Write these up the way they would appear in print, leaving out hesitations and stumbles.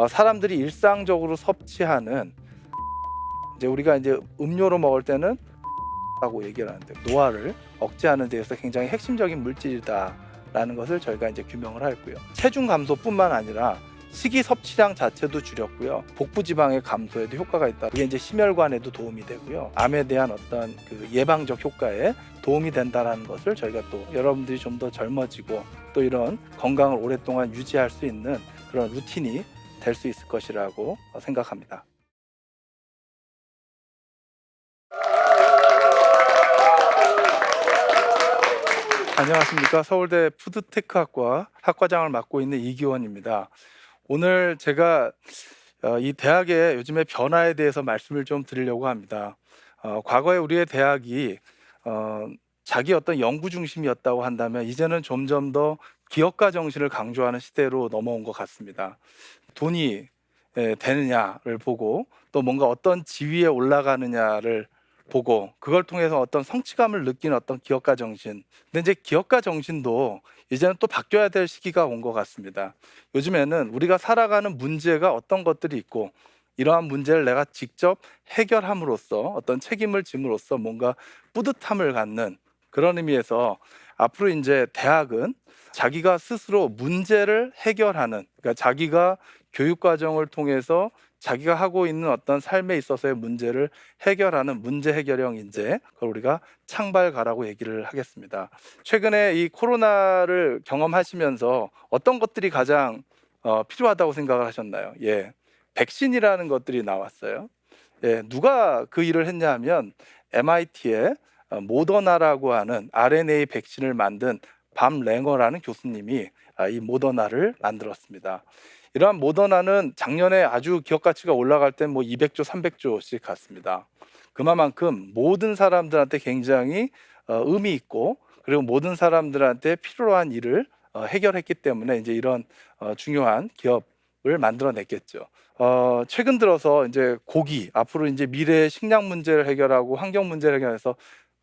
사람들이 일상적으로 섭취하는 이제 우리가 이제 음료로 먹을 때는 라고 얘기를 하는데 노화를 억제하는 데에서 굉장히 핵심적인 물질이다라는 것을 저희가 이제 규명을 했고요. 체중 감소뿐만 아니라 식이 섭취량 자체도 줄였고요. 복부 지방의 감소에도 효과가 있다. 이게 이제 심혈관에도 도움이 되고요. 암에 대한 어떤 그 예방적 효과에 도움이 된다라는 것을 저희가 또 여러분들이 좀 더 젊어지고 또 이런 건강을 오랫동안 유지할 수 있는 그런 루틴이 될 수 있을 것이라고 생각합니다. 안녕하십니까. 서울대 푸드테크학과 학과장을 맡고 있는 이기원입니다. 오늘 제가 이 대학의 요즘의 변화에 대해서 말씀을 좀 드리려고 합니다. 과거에 우리의 대학이 어, 자기 어떤 연구 중심이었다고 한다면 이제는 점점 더 기업가 정신을 강조하는 시대로 넘어온 것 같습니다. 돈이 되느냐를 보고 또 뭔가 어떤 지위에 올라가느냐를 보고 그걸 통해서 어떤 성취감을 느끼는 어떤 기업가 정신. 근데 이제 기업가 정신도 이제는 또 바뀌어야 될 시기가 온 것 같습니다. 요즘에는 우리가 살아가는 문제가 어떤 것들이 있고 이러한 문제를 내가 직접 해결함으로써 어떤 책임을 짐으로써 뭔가 뿌듯함을 갖는 그런 의미에서 앞으로 이제 대학은 자기가 스스로 문제를 해결하는, 그러니까 자기가 교육 과정을 통해서 자기가 하고 있는 어떤 삶에 있어서의 문제를 해결하는 문제 해결형 인재, 그걸 우리가 창발가라고 얘기를 하겠습니다. 최근에 이 코로나를 경험하시면서 어떤 것들이 가장 필요하다고 생각을 하셨나요? 예, 백신이라는 것들이 나왔어요. 예, 누가 그 일을 했냐 하면 MIT의 모더나라고 하는 RNA 백신을 만든 밤 랭어라는 교수님이 이 모더나를 만들었습니다. 이러한 모더나는 작년에 아주 기업 가치가 올라갈 때 뭐 200조, 300조씩 갔습니다. 그만큼 모든 사람들한테 굉장히 의미 있고 그리고 모든 사람들한테 필요한 일을 해결했기 때문에 이제 이런 중요한 기업을 만들어냈겠죠. 최근 들어서 이제 고기, 앞으로 이제 미래의 식량 문제를 해결하고 환경 문제를 해결해서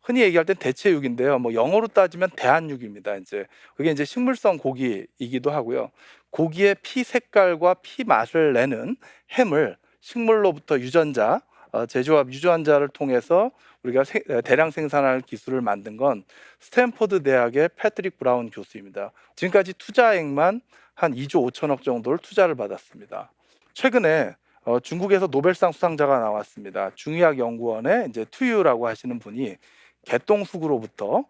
흔히 얘기할 땐 대체육인데요. 뭐 영어로 따지면 대한육입니다. 이제 그게 이제 식물성 고기이기도 하고요. 고기의 피 색깔과 피 맛을 내는 햄을 식물로부터 유전자, 제조업 유전자를 통해서 우리가 대량 생산할 기술을 만든 건 스탠포드 대학의 패트릭 브라운 교수입니다. 지금까지 투자액만 한 2조 5천억 정도를 투자를 받았습니다. 최근에 중국에서 노벨상 수상자가 나왔습니다. 중의학 연구원의 이제 투유라고 하시는 분이 개똥쑥으로부터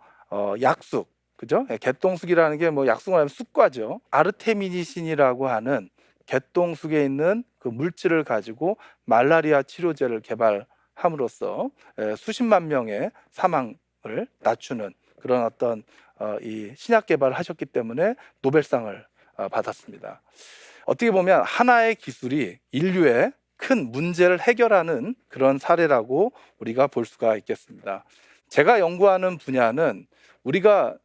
약쑥, 그죠? 개똥쑥이라는 게 뭐 약쑥을 하면 쑥과죠. 아르테미니신이라고 하는 개똥쑥에 있는 그 물질을 가지고 말라리아 치료제를 개발함으로써 수십만 명의 사망을 낮추는 그런 어떤 이 신약 개발을 하셨기 때문에 노벨상을 받았습니다. 어떻게 보면 하나의 기술이 인류의 큰 문제를 해결하는 그런 사례라고 우리가 볼 수가 있겠습니다. 제가 연구하는 분야는 우리가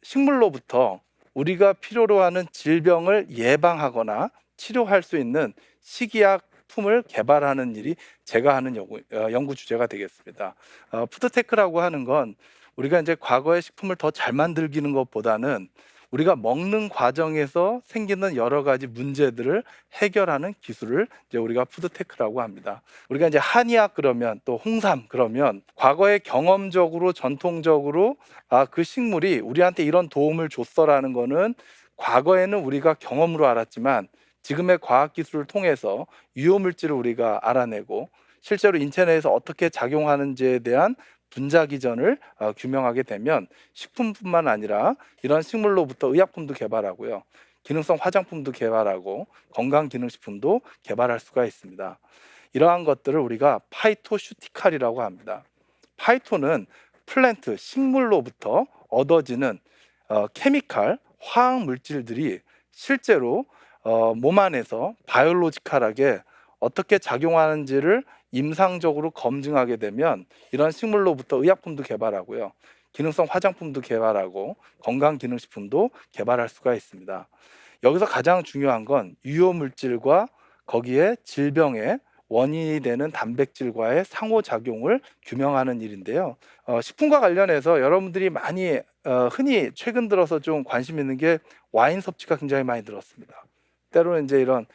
식물로부터 우리가 필요로 하는 질병을 예방하거나 치료할 수 있는 식이약품을 개발하는 일이 제가 하는 연구 주제가 되겠습니다. 푸드테크라고 하는 건 우리가 이제 과거의 식품을 더 잘 만들기는 것보다는 우리가 먹는 과정에서 생기는 여러 가지 문제들을 해결하는 기술을 이제 우리가 푸드테크라고 합니다. 우리가 이제 한의학 그러면 또 홍삼 그러면 과거의 경험적으로 전통적으로 그 식물이 우리한테 이런 도움을 줬어라는 거는 과거에는 우리가 경험으로 알았지만 지금의 과학 기술을 통해서 유효 물질을 우리가 알아내고 실제로 인체 내에서 어떻게 작용하는지에 대한 분자기전을 규명하게 되면 식품뿐만 아니라 이런 식물로부터 의약품도 개발하고요. 기능성 화장품도 개발하고 건강기능식품도 개발할 수가 있습니다. 이러한 것들을 우리가 파이토슈티칼이라고 합니다. 파이토는 플랜트, 식물로부터 얻어지는 케미칼, 화학 물질들이 실제로 몸 안에서 바이올로지컬하게 어떻게 작용하는지를 임상적으로 검증하게 되면 이런 식물로부터 의약품도 개발하고요. 기능성 화장품도 개발하고 건강기능식품도 개발할 수가 있습니다. 여기서 가장 중요한 건 유효 물질과 거기에 질병의 원인이 되는 단백질과의 상호작용을 규명하는 일인데요. 식품과 관련해서 여러분들이 많이 흔히 최근 들어서 좀 관심 있는 게 와인 섭취가 굉장히 많이 늘었습니다. 때로는 이제 이런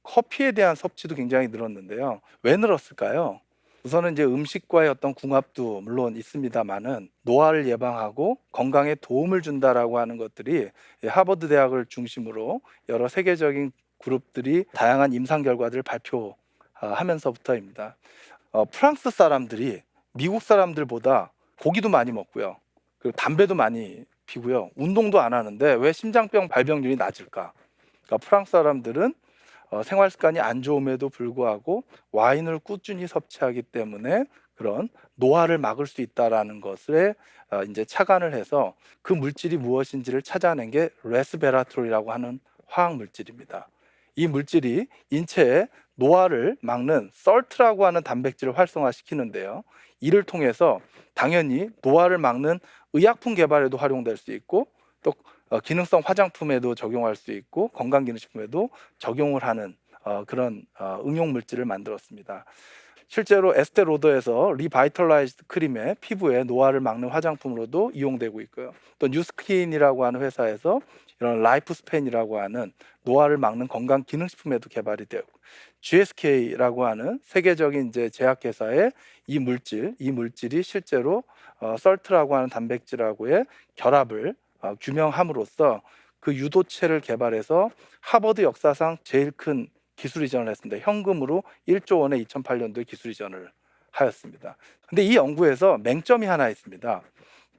커피에 대한 섭취도 굉장히 늘었는데요. 왜 늘었을까요? 우선은 이제 음식과의 어떤 궁합도 물론 있습니다만은 노화를 예방하고 건강에 도움을 준다라고 하는 것들이 하버드 대학을 중심으로 여러 세계적인 그룹들이 다양한 임상 결과들을 발표하면서부터입니다. 프랑스 사람들이 미국 사람들보다 고기도 많이 먹고요. 그리고 담배도 많이 피고요. 운동도 안 하는데 왜 심장병 발병률이 낮을까? 그러니까 프랑스 사람들은 생활 습관이 안 좋음에도 불구하고 와인을 꾸준히 섭취하기 때문에 그런 노화를 막을 수 있다라는 것에 이제 착안을 해서 그 물질이 무엇인지를 찾아낸 게 레스베라트롤이라고 하는 화학 물질입니다. 이 물질이 인체에 노화를 막는 설트라고 하는 단백질을 활성화시키는데요. 이를 통해서 당연히 노화를 막는 의약품 개발에도 활용될 수 있고 또 기능성 화장품에도 적용할 수 있고 건강기능식품에도 적용을 하는 그런 응용 물질을 만들었습니다. 실제로 에스테로더에서 리바이털라이즈드 크림의 피부에 노화를 막는 화장품으로도 이용되고 있고요. 또 뉴스킨이라고 하는 회사에서 이런 라이프스팬이라고 하는 노화를 막는 건강 기능식품에도 개발이 되고 GSK라고 하는 세계적인 이제 제약회사의 이 물질이 실제로 설트라고 하는 단백질하고의 결합을 규명함으로써 그 유도체를 개발해서 하버드 역사상 제일 큰 기술 이전을 했습니다. 현금으로 1조 원의 2008년도에 기술 이전을 하였습니다. 근데 이 연구에서 맹점이 하나 있습니다.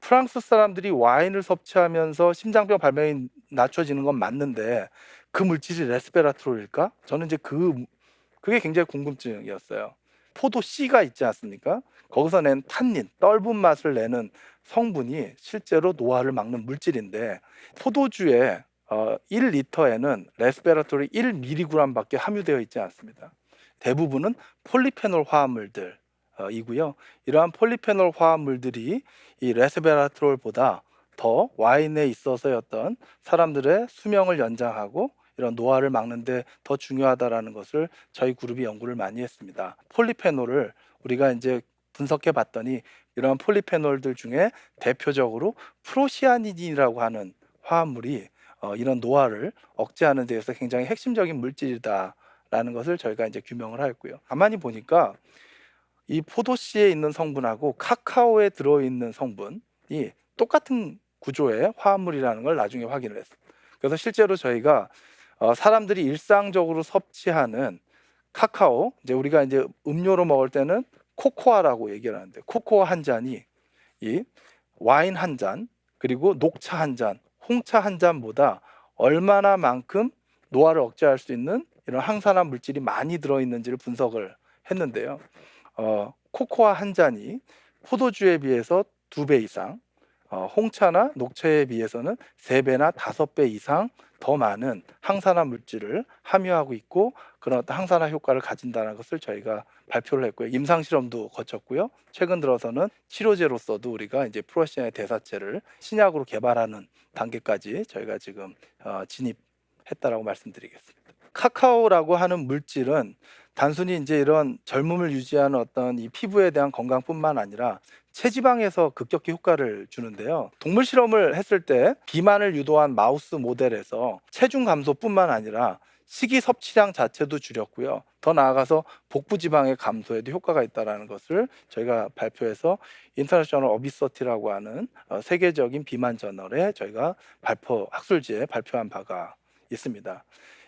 프랑스 사람들이 와인을 섭취하면서 심장병 발병이 낮춰지는 건 맞는데 그 물질이 레스베라트롤일까? 저는 이제 그게 굉장히 궁금증이었어요. 포도 씨가 있지 않습니까? 거기서 낸 탄닌, 떫은 맛을 내는 성분이 실제로 노화를 막는 물질인데 포도주에 1리터에는 레스베라톨이 1mg밖에 함유되어 있지 않습니다. 대부분은 폴리페놀 화합물들 이고요. 이러한 폴리페놀 화합물들이 이 레스베라트롤보다 더 와인에 있어서의 어떤 사람들의 수명을 연장하고 이런 노화를 막는데 더 중요하다라는 것을 저희 그룹이 연구를 많이 했습니다. 폴리페놀을 우리가 이제 분석해 봤더니 이러한 폴리페놀들 중에 대표적으로 프로시아닌이라고 하는 화합물이 이런 노화를 억제하는 데에서 굉장히 핵심적인 물질이다라는 것을 저희가 이제 규명을 하였고요. 가만히 보니까 이 포도씨에 있는 성분하고 카카오에 들어있는 성분이 똑같은 구조의 화합물이라는 걸 나중에 확인을 했어요. 그래서 실제로 저희가 사람들이 일상적으로 섭취하는 카카오, 이제 우리가 이제 음료로 먹을 때는 코코아라고 얘기를 하는데 코코아 한 잔이 이 와인 한 잔, 그리고 녹차 한 잔, 홍차 한 잔보다 얼마나 만큼 노화를 억제할 수 있는 이런 항산화 물질이 많이 들어있는지를 분석을 했는데요. 코코아 한 잔이 포도주에 비해서 2배 이상, 홍차나 녹차에 비해서는 3배나 5배 이상 더 많은 항산화 물질을 함유하고 있고 그런 어떤 항산화 효과를 가진다는 것을 저희가 발표를 했고요. 임상 실험도 거쳤고요. 최근 들어서는 치료제로서도 우리가 이제 프로시아의 대사체를 신약으로 개발하는 단계까지 저희가 지금 진입했다라고 말씀드리겠습니다. 카카오라고 하는 물질은 단순히 이제 이런 젊음을 유지하는 어떤 이 피부에 대한 건강뿐만 아니라 체지방에서 급격히 효과를 주는데요. 동물 실험을 했을 때 비만을 유도한 마우스 모델에서 체중 감소뿐만 아니라 식이 섭취량 자체도 줄였고요. 더 나아가서 복부 지방의 감소에도 효과가 있다는 것을 저희가 발표해서 인터내셔널 어비서티라고 하는 세계적인 비만 저널에 저희가 학술지에 발표한 바가 있습니다.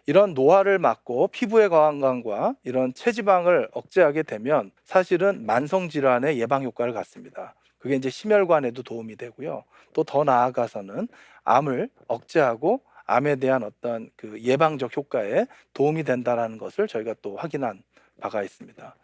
이런 노화를 막고 피부의 건강과 이런 체지방을 억제하게 되면 사실은 만성 질환의 예방 효과를 갖습니다. 그게 이제 심혈관에도 도움이 되고요. 또 더 나아가서는 암을 억제하고 암에 대한 어떤 그 예방적 효과에 도움이 된다라는 것을 저희가 또 확인한 바가 있습니다.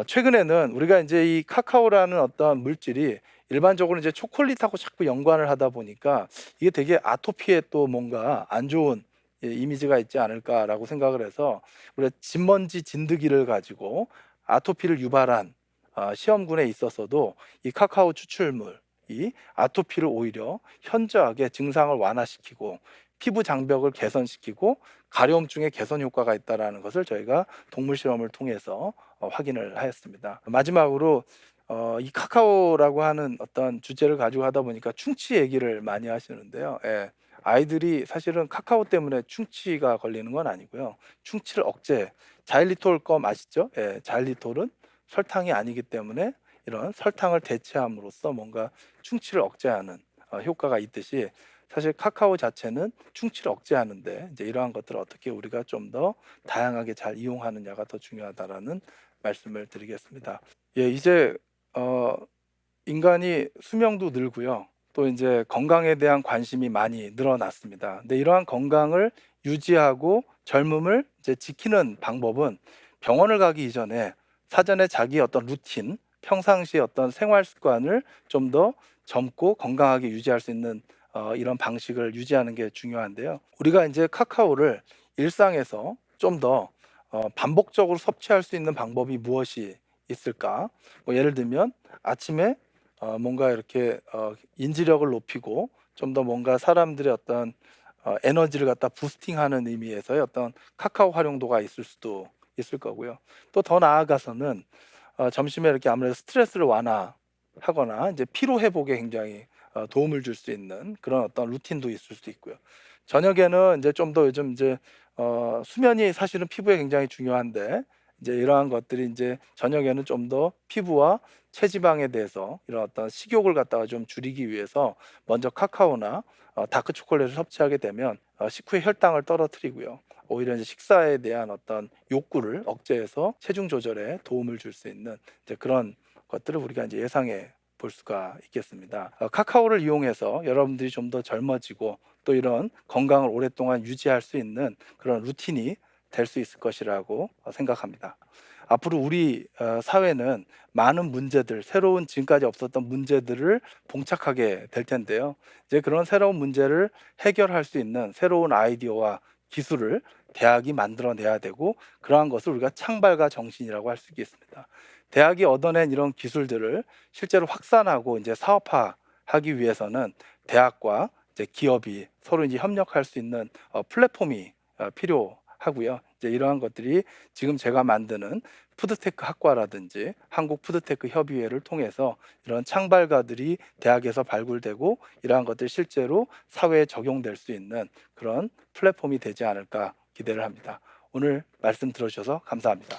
최근에는 우리가 이제 이 카카오라는 어떤 물질이 일반적으로 이제 초콜릿하고 자꾸 연관을 하다 보니까 이게 되게 아토피에 또 뭔가 안 좋은 이미지가 있지 않을까라고 생각을 해서 우리가 진먼지 진드기를 가지고 아토피를 유발한 시험군에 있어서도 이 카카오 추출물이 아토피를 오히려 현저하게 증상을 완화시키고 피부 장벽을 개선시키고 가려움증의 개선 효과가 있다라는 것을 저희가 동물 실험을 통해서 확인을 하였습니다. 마지막으로 이 카카오라고 하는 어떤 주제를 가지고 하다 보니까 충치 얘기를 많이 하시는데요. 예. 아이들이 사실은 카카오 때문에 충치가 걸리는 건 아니고요. 충치를 자일리톨 껌 아시죠? 예, 자일리톨은 설탕이 아니기 때문에 이런 설탕을 대체함으로써 뭔가 충치를 억제하는 효과가 있듯이, 사실 카카오 자체는 충치를 억제하는데 이제 이러한 것들을 어떻게 우리가 좀 더 다양하게 잘 이용하느냐가 더 중요하다라는 말씀을 드리겠습니다. 예, 이제 어, 인간이 수명도 늘고요. 또 이제 건강에 대한 관심이 많이 늘어났습니다. 근데 이러한 건강을 유지하고 젊음을 이제 지키는 방법은 병원을 가기 이전에 사전에 자기 어떤 루틴, 평상시 어떤 생활 습관을 좀 더 젊고 건강하게 유지할 수 있는 이런 방식을 유지하는 게 중요한데요. 우리가 이제 카카오를 일상에서 좀 더 반복적으로 섭취할 수 있는 방법이 무엇이 있을까? 뭐 예를 들면 아침에 뭔가 이렇게 인지력을 높이고 좀 더 뭔가 사람들의 어떤 에너지를 갖다 부스팅하는 의미에서의 어떤 카카오 활용도가 있을 수도 있을 거고요. 또 더 나아가서는 점심에 이렇게 아무래도 스트레스를 완화하거나 이제 피로 회복에 굉장히 도움을 줄 수 있는 그런 어떤 루틴도 있을 수도 있고요. 저녁에는 이제 좀 더 요즘 이제 수면이 사실은 피부에 굉장히 중요한데, 이제 이러한 것들이 이제 저녁에는 좀 더 피부와 체지방에 대해서 이런 어떤 식욕을 갖다가 좀 줄이기 위해서 먼저 카카오나 다크 초콜릿을 섭취하게 되면 식후에 혈당을 떨어뜨리고요. 오히려 이제 식사에 대한 어떤 욕구를 억제해서 체중 조절에 도움을 줄 수 있는 이제 그런 것들을 우리가 이제 예상해 볼 수가 있겠습니다. 카카오를 이용해서 여러분들이 좀 더 젊어지고 또 이런 건강을 오랫동안 유지할 수 있는 그런 루틴이 될 수 있을 것이라고 생각합니다. 앞으로 우리 사회는 많은 문제들, 새로운 지금까지 없었던 문제들을 봉착하게 될 텐데요. 이제 그런 새로운 문제를 해결할 수 있는 새로운 아이디어와 기술을 대학이 만들어내야 되고, 그러한 것을 우리가 창발과 정신이라고 할 수 있겠습니다. 대학이 얻어낸 이런 기술들을 실제로 확산하고 이제 사업화하기 위해서는 대학과 이제 기업이 서로 이제 협력할 수 있는 플랫폼이 필요하고요. 이제 이러한 것들이 지금 제가 만드는 푸드테크 학과라든지 한국 푸드테크 협의회를 통해서 이런 창발가들이 대학에서 발굴되고 이러한 것들이 실제로 사회에 적용될 수 있는 그런 플랫폼이 되지 않을까 기대를 합니다. 오늘 말씀 들어주셔서 감사합니다.